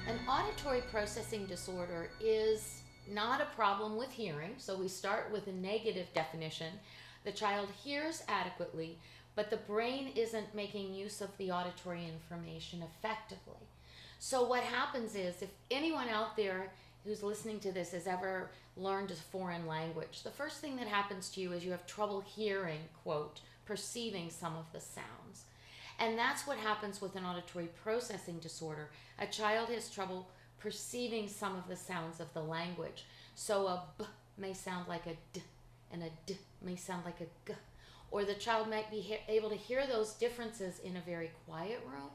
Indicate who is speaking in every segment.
Speaker 1: An auditory processing disorder is not a problem with hearing, so we start with a negative definition. The child hears adequately, but the brain isn't making use of the auditory information effectively. So what happens is, if anyone out there who's listening to this has ever learned a foreign language, the first thing that happens to you is you have trouble hearing, quote, perceiving some of the sounds. And that's what happens with an auditory processing disorder. A child has trouble perceiving some of the sounds of the language. So a b may sound like a d, and a d may sound like a g. Or the child might be able to hear those differences in a very quiet room,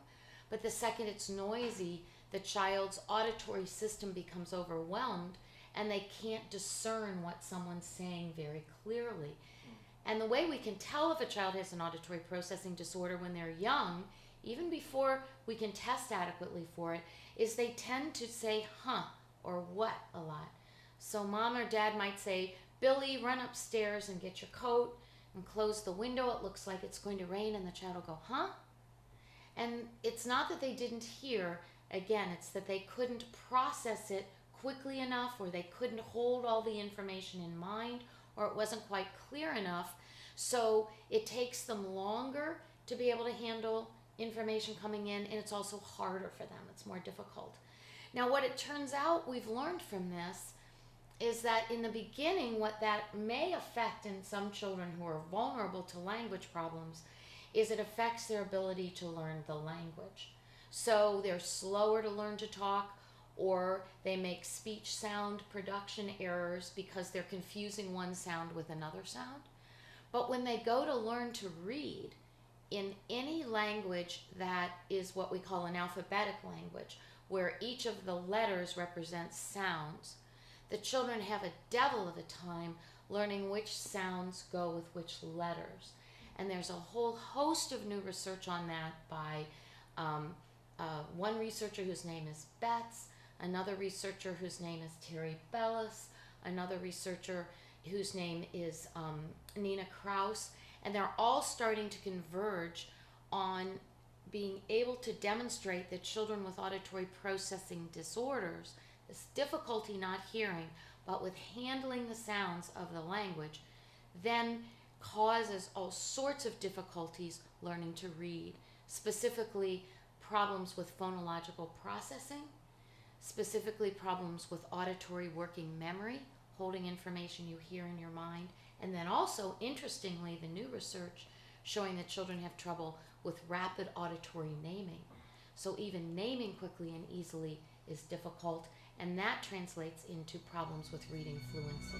Speaker 1: but the second it's noisy, the child's auditory system becomes overwhelmed and they can't discern what someone's saying very clearly. And the way we can tell if a child has an auditory processing disorder when they're young, even before we can test adequately for it, is they tend to say huh or what a lot. So mom or dad might say, Billy, run upstairs and get your coat and close the window. It looks like it's going to rain. And the child will go, huh? And it's not that they didn't hear. Again, it's that they couldn't process it quickly enough, or they couldn't hold all the information in mind, or it wasn't quite clear enough. So it takes them longer to be able to handle information coming in, and it's also harder for them. It's more difficult. Now, what it turns out we've learned from this is that in the beginning, what that may affect in some children who are vulnerable to language problems is it affects their ability to learn the language. So they're slower to learn to talk, or they make speech sound production errors because they're confusing one sound with another sound. But when they go to learn to read in any language that is what we call an alphabetic language, where each of the letters represents sounds, the children have a devil of a time learning which sounds go with which letters. And there's a whole host of new research on that by one researcher whose name is Betts, another researcher whose name is Terry Bellis, another researcher whose name is Nina Kraus, and they're all starting to converge on being able to demonstrate that children with auditory processing disorders, this difficulty not hearing, but with handling the sounds of the language, then causes all sorts of difficulties learning to read, specifically problems with phonological processing, specifically problems with auditory working memory, holding information you hear in your mind, and then also, interestingly, the new research showing that children have trouble with rapid auditory naming. So even naming quickly and easily is difficult, and that translates into problems with reading fluency.